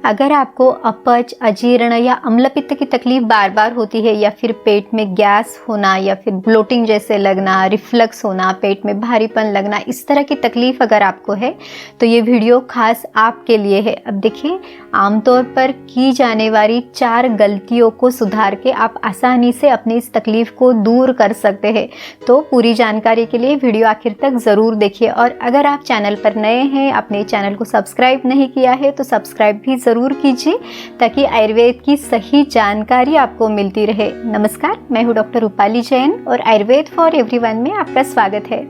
अगर आपको अपच, अजीर्ण या अम्लपित्त की तकलीफ बार बार होती है या फिर पेट में गैस होना या फिर ब्लोटिंग जैसे लगना, रिफ्लक्स होना, पेट में भारीपन लगना, इस तरह की तकलीफ अगर आपको है तो ये वीडियो खास आपके लिए है। अब देखिए, आमतौर पर की जाने वाली 4 गलतियों को सुधार के आप आसानी से अपनी इस तकलीफ को दूर कर सकते हैं। तो पूरी जानकारी के लिए वीडियो आखिर तक ज़रूर देखिए। और अगर आप चैनल पर नए हैं, आपने चैनल को सब्सक्राइब नहीं किया है तो सब्सक्राइब भी ज़रूर कीजिए ताकि आयुर्वेद की सही जानकारी आपको मिलती रहे। नमस्कार, मैं हूँ डॉक्टर रूपाली जैन और आयुर्वेद फॉर एवरीवन में आपका स्वागत है।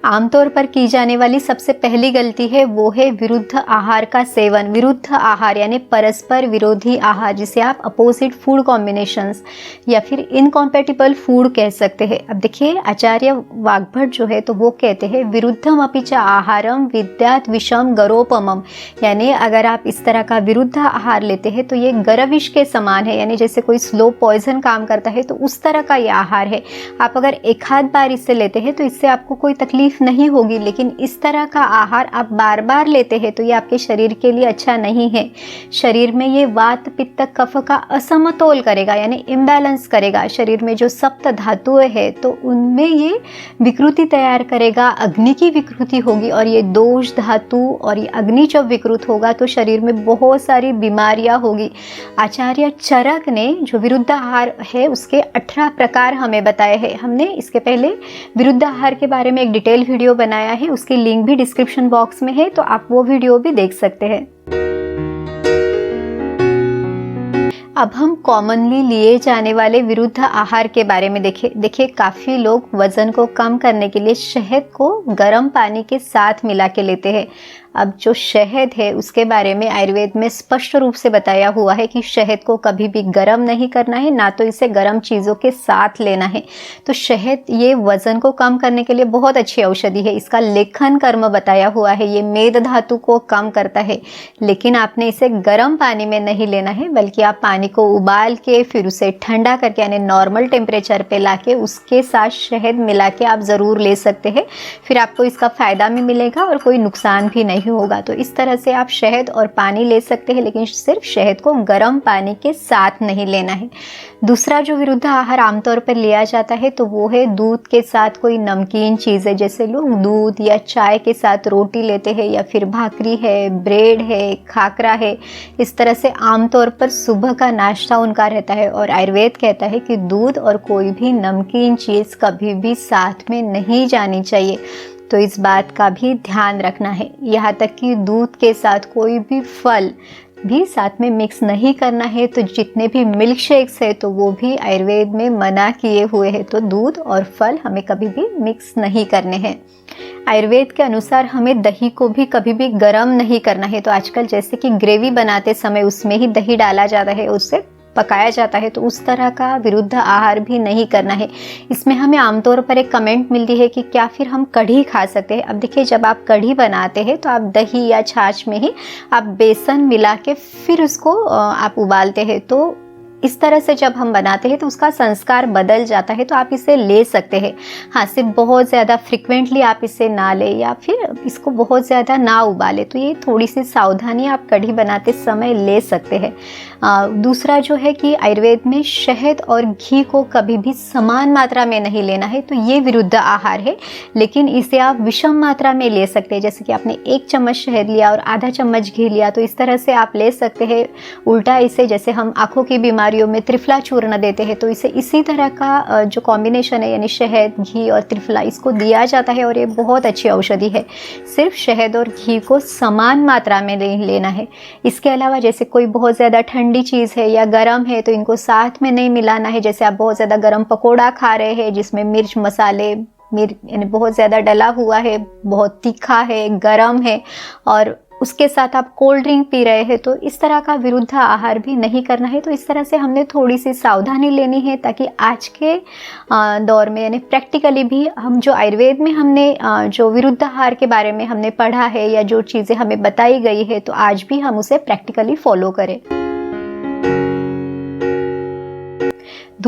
आमतौर पर की जाने वाली सबसे पहली गलती है वो है विरुद्ध आहार का सेवन। विरुद्ध आहार यानी परस्पर विरोधी आहार, जिसे आप अपोजिट फूड कॉम्बिनेशंस या फिर इनकॉम्पेटिबल फूड कह सकते हैं। अब देखिए, आचार्य वाग्भट जो है तो वो कहते हैं विरुद्धम अपि च आहारम विद्यात विषम गरोपमम, यानी अगर आप इस तरह का विरुद्ध आहार लेते हैं तो ये गरविष के समान है, यानी जैसे कोई स्लो पॉइजन काम करता है तो उस तरह का ये आहार है। आप अगर एक आध बार इसे लेते हैं तो इससे आपको कोई तकलीफ नहीं होगी, लेकिन इस तरह का आहार आप बार बार लेते हैं तो ये आपके शरीर के लिए अच्छा नहीं है। शरीर में ये वात पित्त कफ का असमतोल करेगा, यानी इम्बैलेंस करेगा। शरीर में जो सप्त धातुएं है तो उनमें ये विकृति तैयार करेगा, अग्नि की विकृति होगी। और ये दोष धातु और ये अग्नि जब विकृत होगा तो शरीर में बहुत सारी बीमारियां होगी। आचार्य चरक ने जो विरुद्ध आहार है उसके 18 प्रकार हमें बताए हैं। हमने इसके पहले विरुद्ध आहार के बारे में एक डिटेल वीडियो बनाया है, उसकी लिंक भी डिस्क्रिप्शन बॉक्स में है, तो आप वो वीडियो भी देख सकते हैं। अब हम कॉमनली लिए जाने वाले विरुद्ध आहार के बारे में देखिए, काफ़ी लोग वज़न को कम करने के लिए शहद को गर्म पानी के साथ मिला के लेते हैं। अब जो शहद है उसके बारे में आयुर्वेद में स्पष्ट रूप से बताया हुआ है कि शहद को कभी भी गर्म नहीं करना है, ना तो इसे गर्म चीज़ों के साथ लेना है। तो शहद ये वज़न को कम करने के लिए बहुत अच्छी औषधि है। इसका लेखन कर्म बताया हुआ है, ये मेद धातु को कम करता है। लेकिन आपने इसे गर्म पानी में नहीं लेना है, बल्कि आप पानी को उबाल के फिर उसे ठंडा करके यानी नॉर्मल टेम्परेचर पे लाके उसके साथ शहद मिला के आप ज़रूर ले सकते हैं। फिर आपको इसका फ़ायदा भी मिलेगा और कोई नुकसान भी नहीं होगा। तो इस तरह से आप शहद और पानी ले सकते हैं, लेकिन सिर्फ शहद को गर्म पानी के साथ नहीं लेना है। दूसरा जो विरुद्ध आहार आमतौर पर लिया जाता है तो वो है दूध के साथ कोई नमकीन चीज़ है। जैसे लोग दूध या चाय के साथ रोटी लेते हैं या फिर भाकरी है, ब्रेड है, खाकरा है। इस तरह से आमतौर पर सुबह का नाश्ता उनका रहता है। और आयुर्वेद कहता है कि दूध और कोई भी नमकीन चीज़ कभी भी साथ में नहीं जानी चाहिए, तो इस बात का भी ध्यान रखना है। यहाँ तक कि दूध के साथ कोई भी फल भी साथ में मिक्स नहीं करना है। तो जितने भी मिल्क शेक्स है तो वो भी आयुर्वेद में मना किए हुए हैं। तो दूध और फल हमें कभी भी मिक्स नहीं करने हैं। आयुर्वेद के अनुसार हमें दही को भी कभी भी गर्म नहीं करना है। तो आजकल जैसे कि ग्रेवी बनाते समय उसमें ही दही डाला जाता है, उससे पकाया जाता है, तो उस तरह का विरुद्ध आहार भी नहीं करना है। इसमें हमें आमतौर पर एक कमेंट मिलती है कि क्या फिर हम कढ़ी खा सकते हैं। अब देखिए, जब आप कढ़ी बनाते हैं तो आप दही या छाछ में ही आप बेसन मिला के फिर उसको आप उबालते हैं। तो इस तरह से जब हम बनाते हैं तो उसका संस्कार बदल जाता है। तो आप इसे ले सकते हैं, हाँ, सिर्फ बहुत ज़्यादा फ्रिक्वेंटली आप इसे ना लें या फिर इसको बहुत ज़्यादा ना उबालें। तो ये थोड़ी सी सावधानी आप कढ़ी बनाते समय ले सकते हैं। दूसरा जो है कि आयुर्वेद में शहद और घी को कभी भी समान मात्रा में नहीं लेना है। तो ये विरुद्ध आहार है, लेकिन इसे आप विषम मात्रा में ले सकते हैं। जैसे कि आपने 1 चम्मच शहद लिया और आधा चम्मच घी लिया, तो इस तरह से आप ले सकते हैं। उल्टा इसे, जैसे हम आँखों की बीमारियों में त्रिफला चूर्ण देते हैं, तो इसे इसी तरह का जो कॉम्बिनेशन है यानी शहद, घी और त्रिफला, इसको दिया जाता है और ये बहुत अच्छी औषधि है। सिर्फ शहद और घी को समान मात्रा में नहीं लेना है। इसके अलावा जैसे कोई बहुत ज़्यादा ठंडी चीज़ है या गरम है तो इनको साथ में नहीं मिलाना है। जैसे आप बहुत ज़्यादा गरम पकोड़ा खा रहे हैं जिसमें मिर्च मसाले यानी बहुत ज़्यादा डला हुआ है, बहुत तीखा है, गरम है, और उसके साथ आप कोल्ड ड्रिंक पी रहे हैं, तो इस तरह का विरुद्ध आहार भी नहीं करना है। तो इस तरह से हमने थोड़ी सी सावधानी लेनी है ताकि आज के दौर में यानी प्रैक्टिकली भी हम जो आयुर्वेद में हमने जो विरुद्ध आहार के बारे में हमने पढ़ा है या जो चीज़ें हमें बताई गई है तो आज भी हम उसे प्रैक्टिकली फॉलो करें।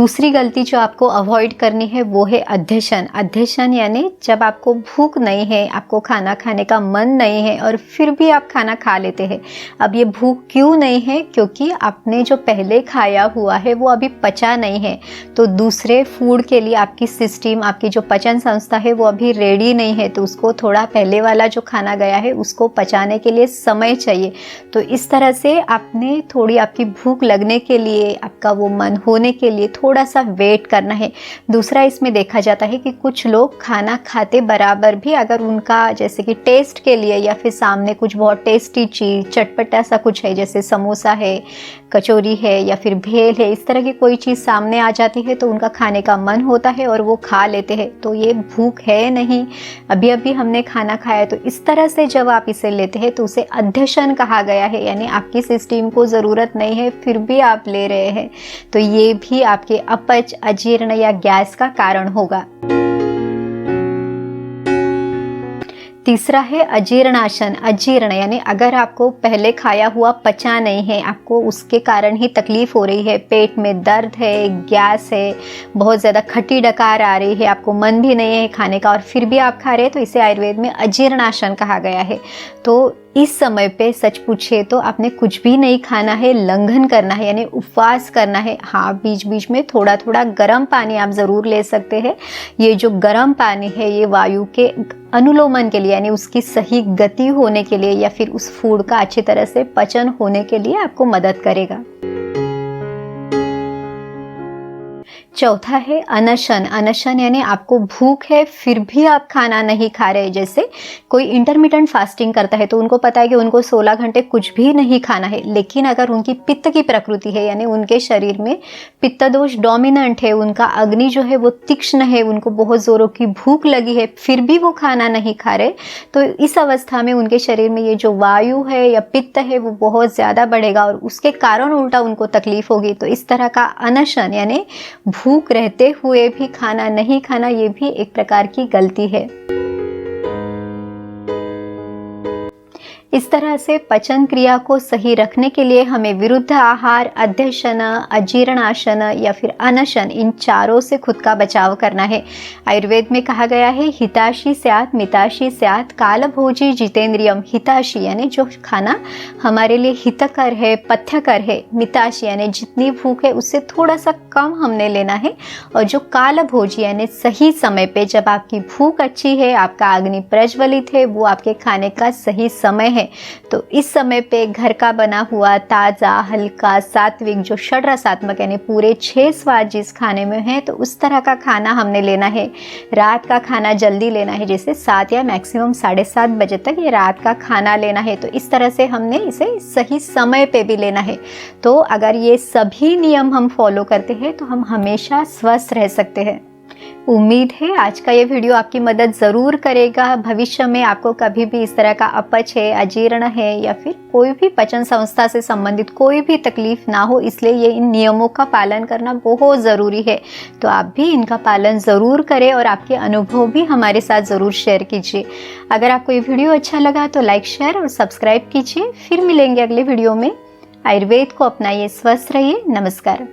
दूसरी गलती जो आपको अवॉइड करनी है वो है अध्यशन। अध्यशन यानी जब आपको भूख नहीं है, आपको खाना खाने का मन नहीं है और फिर भी आप खाना खा लेते हैं। अब ये भूख क्यों नहीं है? क्योंकि आपने जो पहले खाया हुआ है वो अभी पचा नहीं है, तो दूसरे फूड के लिए आपकी सिस्टम, आपकी जो पचन संस्था है वो अभी रेडी नहीं है, तो उसको थोड़ा पहले वाला जो खाना गया है उसको पचाने के लिए समय चाहिए। तो इस तरह से आपने थोड़ी आपकी भूख लगने के लिए, आपका वो मन होने के लिए थोड़ा सा वेट करना है। दूसरा इसमें देखा जाता है कि कुछ लोग खाना खाते बराबर भी अगर उनका जैसे कि टेस्ट के लिए या फिर सामने कुछ बहुत टेस्टी चीज़, चटपटा सा कुछ है, जैसे समोसा है, कचौरी है या फिर भेल है, इस तरह की कोई चीज़ सामने आ जाती है तो उनका खाने का मन होता है और वो खा लेते हैं। तो ये भूख है नहीं, अभी अभी हमने खाना खाया। तो इस तरह से जब आप इसे लेते हैं तो उसे अध्यशन कहा गया है, यानी आपकी सिस्टम को ज़रूरत नहीं है फिर भी आप ले रहे हैं, तो ये भी आपके अपच, अजीर्ण या गैस का कारण होगा। तीसरा है अजीर्णाशन। अजीर्ण यानी अगर आपको पहले खाया हुआ पचा नहीं है, आपको उसके कारण ही तकलीफ हो रही है, पेट में दर्द है, गैस है, बहुत ज़्यादा खट्टी डकार आ रही है, आपको मन भी नहीं है खाने का और फिर भी आप खा रहे हैं, तो इसे आयुर्वेद में अजीर्णाशन कहा गया है। तो इस समय पे सच पूछे तो आपने कुछ भी नहीं खाना है, लंघन करना है यानी उपवास करना है। हाँ, बीच बीच में थोड़ा थोड़ा गर्म पानी आप ज़रूर ले सकते हैं। ये जो गर्म पानी है ये वायु के अनुलोमन के लिए यानी उसकी सही गति होने के लिए या फिर उस फूड का अच्छी तरह से पचन होने के लिए आपको मदद करेगा। चौथा है अनशन। अनशन यानी आपको भूख है फिर भी आप खाना नहीं खा रहे। जैसे कोई इंटरमिटेंट फास्टिंग करता है तो उनको पता है कि उनको 16 घंटे कुछ भी नहीं खाना है, लेकिन अगर उनकी पित्त की प्रकृति है यानी उनके शरीर में पित्त दोष डोमिनेंट है, उनका अग्नि जो है वो तीक्ष्ण है, उनको बहुत ज़ोरों की भूख लगी है फिर भी वो खाना नहीं खा रहे, तो इस अवस्था में उनके शरीर में ये जो वायु है या पित्त है वो बहुत ज़्यादा बढ़ेगा और उसके कारण उल्टा उनको तकलीफ होगी। तो इस तरह का अनशन यानी भूख रहते हुए भी खाना नहीं खाना, ये भी एक प्रकार की गलती है। इस तरह से पचन क्रिया को सही रखने के लिए हमें विरुद्ध आहार, अध्यशन, अजीर्णाशन या फिर अनशन, इन चारों से खुद का बचाव करना है। आयुर्वेद में कहा गया है हिताशी स्यात् मिताशी स्यात् कालभोजी जितेंद्रियम। हिताशी यानी जो खाना हमारे लिए हितकर है, पथ्यकर है। मिताशी यानी जितनी भूख है उससे थोड़ा सा कम हमने लेना है। और जो कालभोजी यानी सही समय पे, जब आपकी भूख अच्छी है, आपका अग्नि प्रज्वलित है, वो आपके खाने का सही समय है, तो इस समय पे घर का बना हुआ ताज़ा, हल्का, सात्विक, जो षड्रसात्मक यानी पूरे 6 स्वाद जिस खाने में है, तो उस तरह का खाना हमने लेना है। रात का खाना जल्दी लेना है, जैसे 7 या मैक्सिमम 7:30 बजे तक ये रात का खाना लेना है। तो इस तरह से हमने इसे सही समय पे भी लेना है। तो अगर ये सभी नियम हम फॉलो करते हैं तो हम हमेशा स्वस्थ रह सकते हैं। उम्मीद है आज का ये वीडियो आपकी मदद ज़रूर करेगा। भविष्य में आपको कभी भी इस तरह का अपच है, अजीर्ण है या फिर कोई भी पचन संस्था से संबंधित कोई भी तकलीफ ना हो, इसलिए ये इन नियमों का पालन करना बहुत ज़रूरी है। तो आप भी इनका पालन ज़रूर करें और आपके अनुभव भी हमारे साथ ज़रूर शेयर कीजिए। अगर आपको ये वीडियो अच्छा लगा तो लाइक, शेयर और सब्सक्राइब कीजिए। फिर मिलेंगे अगले वीडियो में। आयुर्वेद को अपनाइए, स्वस्थ रहिए। नमस्कार।